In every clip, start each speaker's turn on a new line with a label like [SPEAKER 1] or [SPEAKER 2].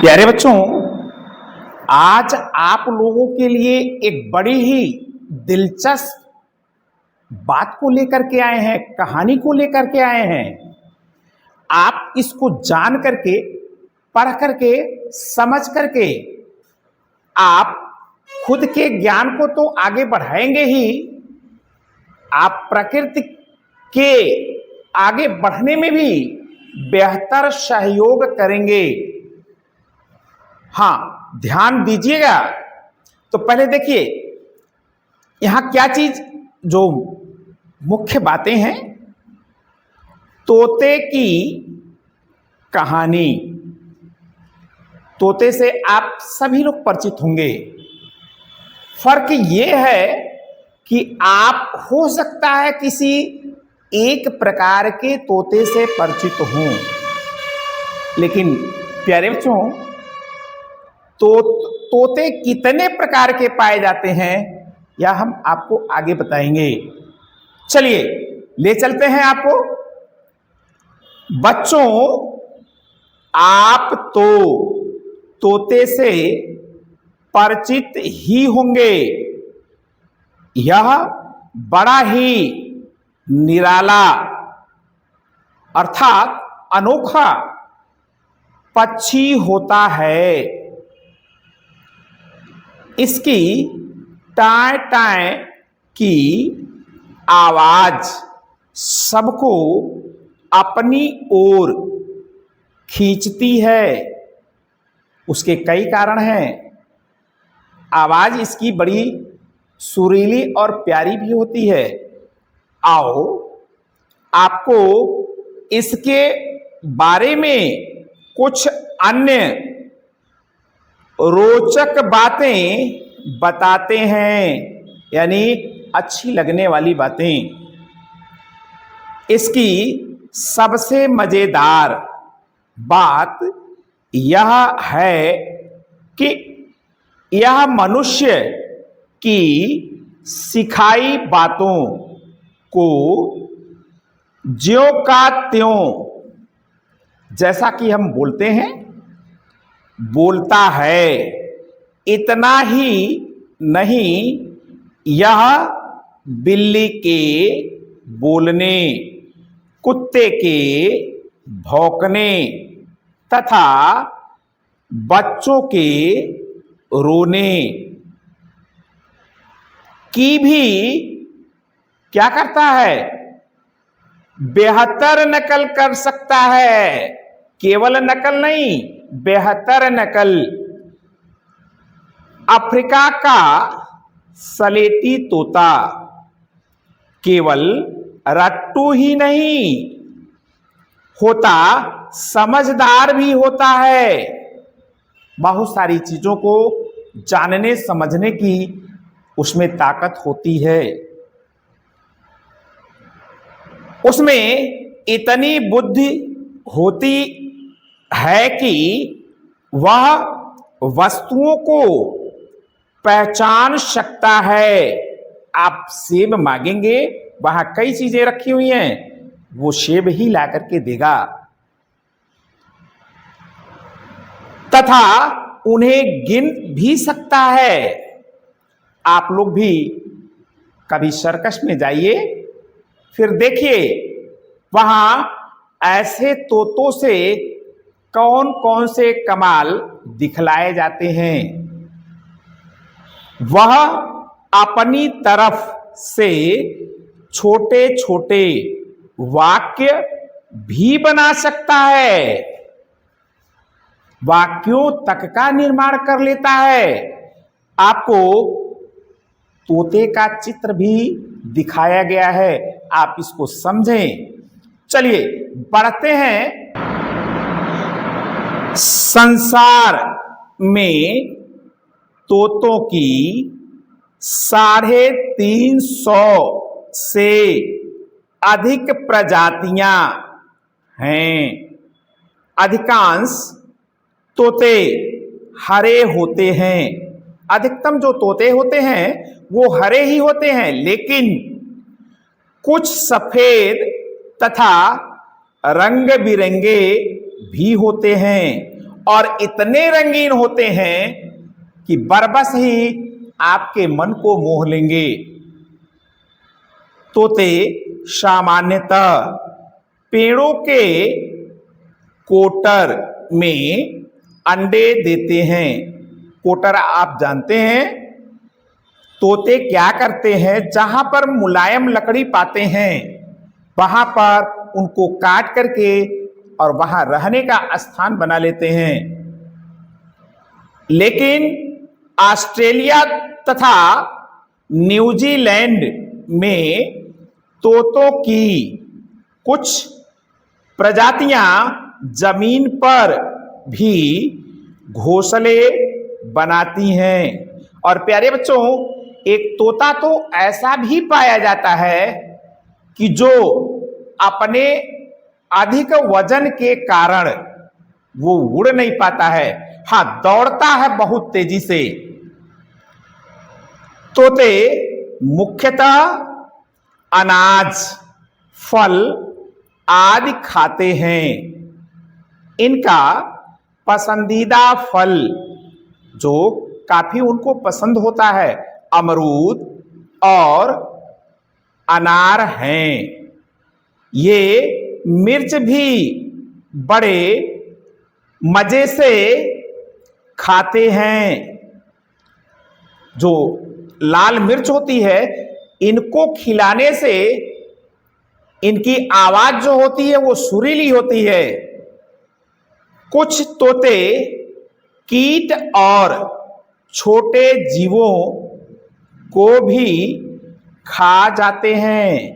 [SPEAKER 1] प्यारे बच्चों, आज आप लोगों के लिए एक बड़ी ही दिलचस्प बात को लेकर के आए हैं, कहानी को लेकर के आए हैं। आप इसको जान करके, पढ़ करके, समझ करके आप खुद के ज्ञान को तो आगे बढ़ाएंगे ही, आप प्रकृति के आगे बढ़ने में भी बेहतर सहयोग करेंगे। हाँ, ध्यान दीजिएगा। तो पहले देखिए यहां क्या चीज, जो मुख्य बातें हैं। तोते की कहानी। तोते से आप सभी लोग परिचित होंगे। फर्क यह है कि आप हो सकता है किसी एक प्रकार के तोते से परिचित हों, लेकिन प्यारे बच्चों, तोते कितने प्रकार के पाए जाते हैं या हम आपको आगे बताएंगे। चलिए ले चलते हैं आपको। बच्चों, आप तो तोते से परिचित ही होंगे। यह बड़ा ही निराला अर्थात अनोखा पक्षी होता है। इसकी टाय टाय की आवाज सबको अपनी ओर खींचती है। उसके कई कारण हैं। आवाज इसकी बड़ी सुरीली और प्यारी भी होती है। आओ आपको इसके बारे में कुछ अन्य रोचक बातें बताते हैं, यानी अच्छी लगने वाली बातें। इसकी सबसे मजेदार बात यह है कि यह मनुष्य की सिखाई बातों को ज्यों का त्यों, जैसा कि हम बोलते हैं, बोलता है। इतना ही नहीं, यह बिल्ली के बोलने, कुत्ते के भौंकने तथा बच्चों के रोने की भी क्या करता है, बेहतर नकल कर सकता है। केवल नकल नहीं, बेहतर नकल। अफ्रीका का सलेटी तोता केवल रट्टू ही नहीं होता, समझदार भी होता है। बहुत सारी चीजों को जानने समझने की उसमें ताकत होती है। उसमें इतनी बुद्धि होती है कि वह वस्तुओं को पहचान सकता है। आप सेब मांगेंगे, वहां कई चीजें रखी हुई हैं, वो सेब ही ला करके देगा। तथा उन्हें गिन भी सकता है। आप लोग भी कभी सर्कस में जाइए, फिर देखिए वहां ऐसे तोतों से कौन कौन से कमाल दिखलाए जाते हैं। वह अपनी तरफ से छोटे छोटे वाक्य भी बना सकता है, वाक्यों तक का निर्माण कर लेता है। आपको तोते का चित्र भी दिखाया गया है, आप इसको समझें। चलिए बढ़ते हैं। संसार में तोतों की 350 से अधिक प्रजातियां हैं। अधिकांश तोते हरे होते हैं। अधिकतम जो तोते होते हैं वो हरे ही होते हैं, लेकिन कुछ सफेद तथा रंग बिरंगे भी होते हैं और इतने रंगीन होते हैं कि बरबस ही आपके मन को मोह लेंगे। तोते सामान्यतः पेड़ों के कोटर में अंडे देते हैं। कोटर आप जानते हैं, तोते क्या करते हैं, जहां पर मुलायम लकड़ी पाते हैं वहां पर उनको काट करके और वहां रहने का स्थान बना लेते हैं। लेकिन ऑस्ट्रेलिया तथा न्यूजीलैंड में तोतों की कुछ प्रजातियां जमीन पर भी घोंसले बनाती हैं। और प्यारे बच्चों, एक तोता तो ऐसा भी पाया जाता है कि जो अपने अधिक वजन के कारण वो उड़ नहीं पाता है, हाँ दौड़ता है बहुत तेजी से। तोते मुख्यतः अनाज, फल आदि खाते हैं। इनका पसंदीदा फल जो काफी उनको पसंद होता है, अमरूद और अनार हैं। ये मिर्च भी बड़े मजे से खाते हैं। जो लाल मिर्च होती है, इनको खिलाने से इनकी आवाज जो होती है वो सुरीली होती है। कुछ तोते कीट और छोटे जीवों को भी खा जाते हैं।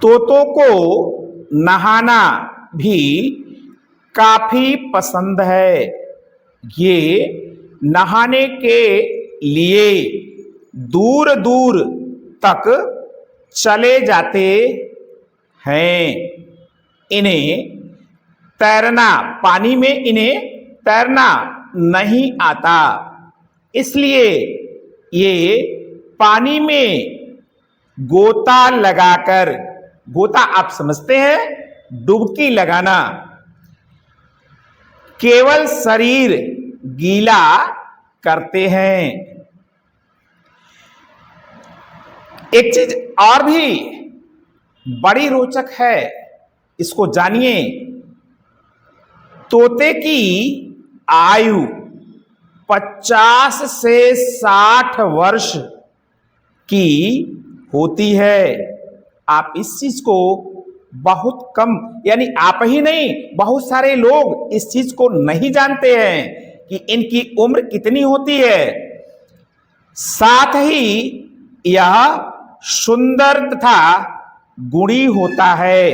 [SPEAKER 1] तोतों को नहाना भी काफी पसंद है। ये नहाने के लिए दूर दूर तक चले जाते हैं। इन्हें तैरना, पानी में इन्हें तैरना नहीं आता, इसलिए ये पानी में गोता लगाकर, गोता आप समझते हैं, डुबकी लगाना, केवल शरीर गीला करते हैं। एक चीज और भी बड़ी रोचक है, इसको जानिए। तोते की आयु 50 से 60 वर्ष की होती है। आप इस चीज को बहुत कम, यानी आप ही नहीं, बहुत सारे लोग इस चीज को नहीं जानते हैं कि इनकी उम्र कितनी होती है। साथ ही यह सुंदर तथा गुणी होता है,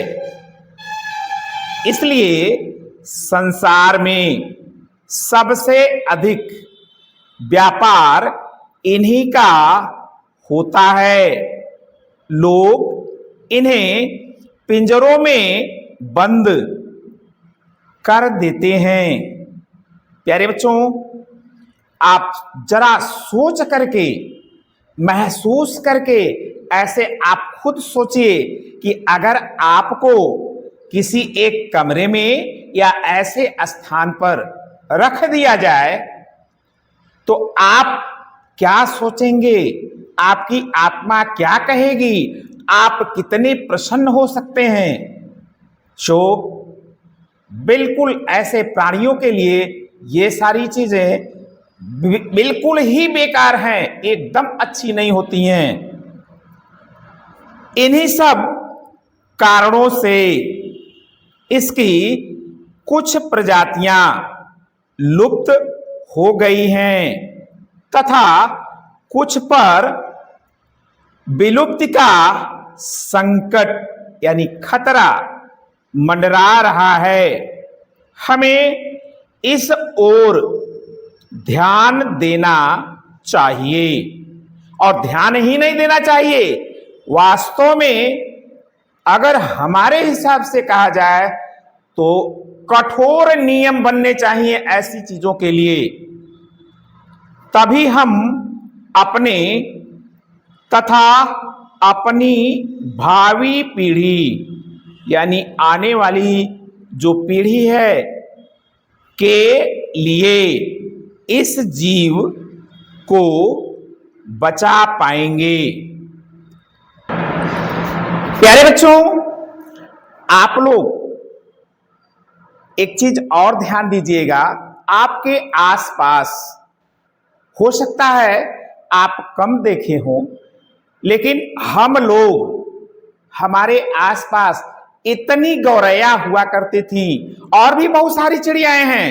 [SPEAKER 1] इसलिए संसार में सबसे अधिक व्यापार इन्हीं का होता है। लोग इन्हें पिंजरों में बंद कर देते हैं। प्यारे बच्चों, आप जरा सोच करके, महसूस करके, ऐसे आप खुद सोचिए कि अगर आपको किसी एक कमरे में या ऐसे स्थान पर रख दिया जाए तो आप क्या सोचेंगे, आपकी आत्मा क्या कहेगी, आप कितने प्रसन्न हो सकते हैं। सो बिल्कुल ऐसे प्राणियों के लिए ये सारी चीजें बिल्कुल ही बेकार हैं, एकदम अच्छी नहीं होती हैं। इन्हीं सब कारणों से इसकी कुछ प्रजातियां लुप्त हो गई हैं तथा कुछ पर विलुप्ति का संकट यानी खतरा मंडरा रहा है। हमें इस ओर ध्यान देना चाहिए, और ध्यान ही नहीं देना चाहिए, वास्तव में अगर हमारे हिसाब से कहा जाए तो कठोर नियम बनने चाहिए ऐसी चीजों के लिए। तभी हम अपने तथा अपनी भावी पीढ़ी यानी आने वाली जो पीढ़ी है के लिए इस जीव को बचा पाएंगे। प्यारे बच्चों, आप लोग एक चीज और ध्यान दीजिएगा, आपके आसपास हो सकता है आप कम देखे हों, लेकिन हम लोग, हमारे आसपास इतनी गौरैया हुआ करती थी और भी बहुत सारी चिड़ियाएं हैं।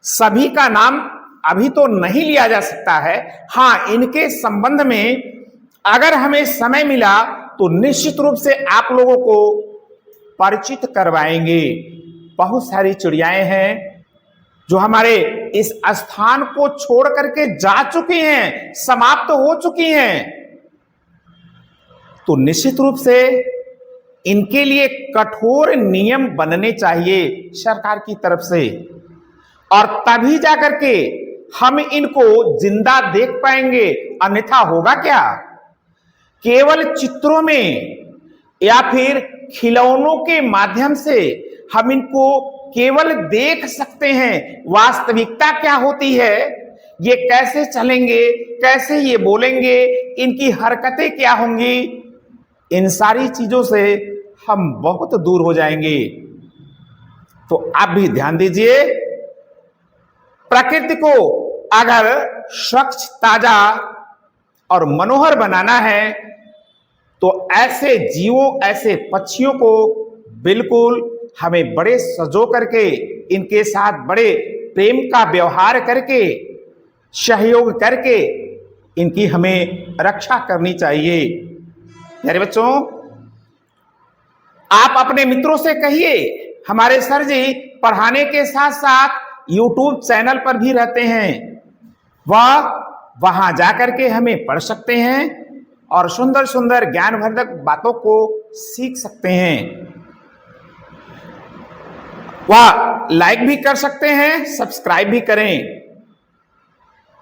[SPEAKER 1] सभी का नाम अभी तो नहीं लिया जा सकता है। हां, इनके संबंध में अगर हमें समय मिला तो निश्चित रूप से आप लोगों को परिचित करवाएंगे। बहुत सारी चिड़ियाएं हैं जो हमारे इस स्थान को छोड़ करके जा चुकी हैं, समाप्त हो चुकी हैं। तो निश्चित रूप से इनके लिए कठोर नियम बनने चाहिए सरकार की तरफ से, और तभी जाकर के हम इनको जिंदा देख पाएंगे। अन्यथा होगा क्या? केवल चित्रों में या फिर खिलौनों के माध्यम से हम इनको केवल देख सकते हैं। वास्तविकता क्या होती है, ये कैसे चलेंगे, कैसे ये बोलेंगे, इनकी हरकतें क्या होंगी, इन सारी चीजों से हम बहुत दूर हो जाएंगे। तो आप भी ध्यान दीजिए, प्रकृति को अगर स्वच्छ, ताजा और मनोहर बनाना है तो ऐसे जीवों, ऐसे पक्षियों को बिल्कुल हमें बड़े सजो करके, इनके साथ बड़े प्रेम का व्यवहार करके, सहयोग करके इनकी हमें रक्षा करनी चाहिए। प्यारे बच्चों, आप अपने मित्रों से कहिए, हमारे सर जी पढ़ाने के साथ साथ YouTube चैनल पर भी रहते हैं, वह वहां जाकर के हमें पढ़ सकते हैं और सुंदर सुंदर ज्ञानवर्धक बातों को सीख सकते हैं। वह लाइक भी कर सकते हैं, सब्सक्राइब भी करें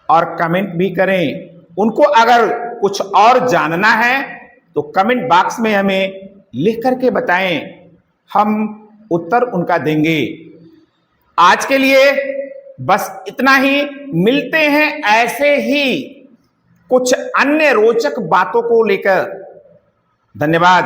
[SPEAKER 1] और कमेंट भी करें। उनको अगर कुछ और जानना है तो कमेंट बॉक्स में हमें लिख करके बताएं, हम उत्तर उनका देंगे। आज के लिए बस इतना ही। मिलते हैं ऐसे ही कुछ अन्य रोचक बातों को लेकर। धन्यवाद।